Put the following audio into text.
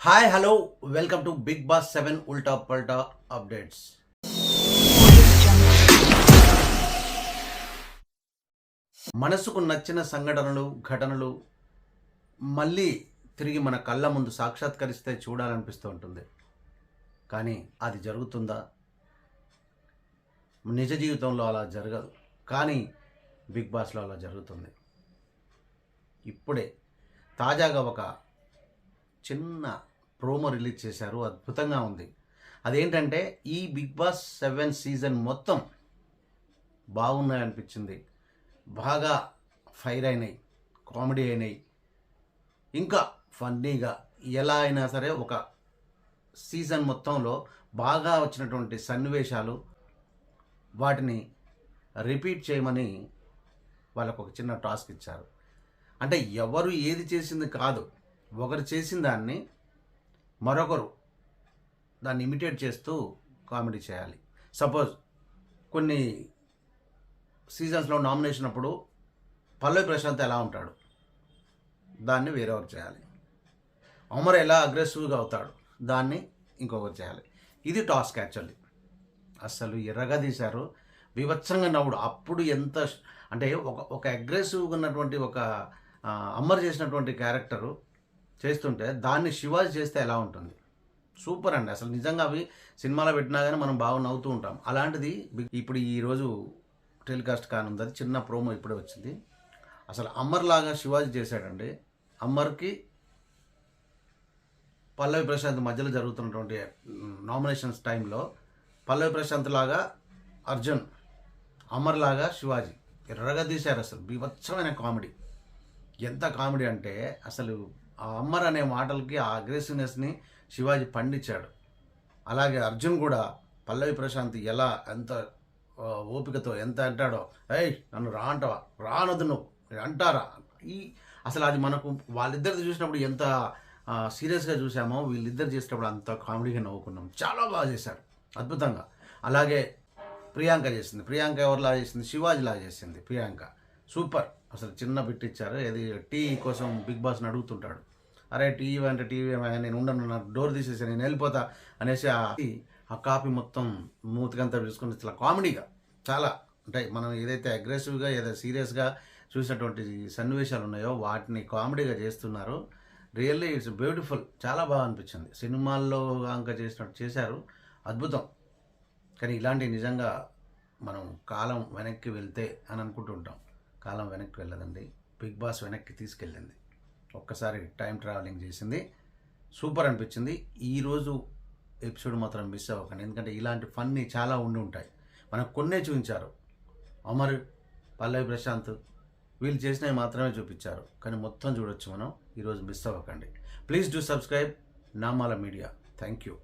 Hi hello welcome to Bigg Boss 7 Ulta పల్టా updates. మనసుకు నచ్చిన సంఘటనలు ఘటనలు మళ్ళీ తిరిగి మన కళ్ళ ముందు సాక్షాత్కరిస్తే చూడాలనిపిస్తూ ఉంటుంది. కానీ అది జరుగుతుందా? నిజ జీవితంలో అలా జరగదు, కానీ బిగ్ బాస్లో అలా జరుగుతుంది. ఇప్పుడే తాజాగా ఒక చిన్న ప్రోమో రిలీజ్ చేశారు. అద్భుతంగా ఉంది. అదేంటంటే ఈ బిగ్ బాస్ 7 సీజన్ మొత్తం బాగున్నాయి అనిపించింది. బాగా ఫైర్ అయినాయి, కామెడీ అయినాయి, ఇంకా ఫన్నీగా ఎలా అయినా సరే ఒక సీజన్ మొత్తంలో బాగా వచ్చినటువంటి సన్నివేశాలు వాటిని రిపీట్ చేయమని వాళ్ళకు ఒక చిన్న టాస్క్ ఇచ్చారు. అంటే ఎవరు ఏది చేసింది కాదు, ఒకరు చేసిన దాన్ని మరొకరు దాన్ని ఇమిటేట్ చేస్తూ కామెడీ చేయాలి. సపోజ్ కొన్ని సీజన్స్లో నామినేషన్ అప్పుడు పల్లవి ప్రశాంత్ ఎలా ఉంటాడు, దాన్ని వేరేవారు చేయాలి. అమర్ ఎలా అగ్రెసివ్గా అవుతాడు, దాన్ని ఇంకొకరు చేయాలి. ఇది టాస్క్ యాక్చువల్లీ. అసలు ఎర్రగా తీశారు, బీభత్సంగా నవ్వుడు. అప్పుడు ఎంత అంటే ఒక అగ్రెసివ్గా ఉన్నటువంటి ఒక అమర్ చేసినటువంటి క్యారెక్టరు చేస్తుంటే దాన్ని శివాజీ చేస్తే ఎలా ఉంటుంది? సూపర్ అండి. అసలు నిజంగా అవి సినిమాలో పెట్టినా కానీ మనం బాగా నవ్వుతూ ఉంటాం. అలాంటిది ఇప్పుడు ఈరోజు టెలికాస్ట్ కానుంది. అది చిన్న ప్రోమో ఇప్పుడే వచ్చింది. అసలు అమర్ లాగా శివాజీ చేశాడండి. అమర్కి పల్లవి ప్రశాంత్ మధ్యలో జరుగుతున్నటువంటి నామినేషన్స్ టైంలో పల్లవి ప్రశాంత్ లాగా అర్జున్, అమర్ లాగా శివాజీ ఎర్రగా తీశారు. అసలు బీభత్సమైన కామెడీ. ఎంత కామెడీ అంటే అసలు ఆ అమర్ అనే మాటలకి ఆ అగ్రెసివ్నెస్ని శివాజీ పండించాడు. అలాగే అర్జున్ కూడా పల్లవి ప్రశాంత్ ఎలా ఎంత ఓపికతో ఎంత అంటాడో, ఏయ్ నన్ను రా అంటావా, రానొద్దు నువ్వు అంటారా, అసలు అది మనకు వాళ్ళిద్దరిది చూసినప్పుడు ఎంత సీరియస్గా చూసామో వీళ్ళిద్దరు చేసినప్పుడు అంత కామెడీగా నవ్వుకున్నాం. చాలా బాగా చేశారు, అద్భుతంగా. అలాగే ప్రియాంక చేసింది. ప్రియాంక ఎవరిలా చేసింది? శివాజీలా చేసింది ప్రియాంక. సూపర్. అసలు చిన్న బిట్ ఇచ్చారు. ఏది టీ కోసం బిగ్ బాస్ని అడుగుతుంటాడు, అరే టీవీ అంటే టీవీ ఏమైనా, నేను ఉండను, నాకు డోర్ తీసేసి నేను వెళ్ళిపోతా అనేసి ఆ కాపీ మొత్తం మూతికంతా చూసుకుని ఇట్లా కామెడీగా చాలా అంటే మనం ఏదైతే అగ్రెసివ్గా ఏదైతే సీరియస్గా చూసినటువంటి సన్నివేశాలు ఉన్నాయో వాటిని కామెడీగా చేస్తున్నారు. Really it's beautiful. చాలా బాగా అనిపించింది. సినిమాల్లో ఇంకా చేసినట్టు చేశారు, అద్భుతం. కానీ ఇలాంటి నిజంగా మనం కాలం వెనక్కి వెళ్తే అని అనుకుంటుంటాం. కాలం వెనక్కి వెళ్ళదండి, బిగ్ బాస్ వెనక్కి తీసుకెళ్ళింది. ఒక్కసారి టైం ట్రావెలింగ్ చేసింది. సూపర్ అనిపించింది. ఈరోజు ఎపిసోడ్ మాత్రం మిస్ అవ్వకండి, ఎందుకంటే ఇలాంటి ఫన్నీ చాలా ఉండి ఉంటాయి. మనకు కొన్నే చూపించారు. అమర్, పల్లవి ప్రశాంత్ వీళ్ళు చేసినవి మాత్రమే చూపించారు, కానీ మొత్తం చూడొచ్చు మనం. ఈరోజు మిస్ అవ్వకండి. Please do subscribe Namala media. Thank you.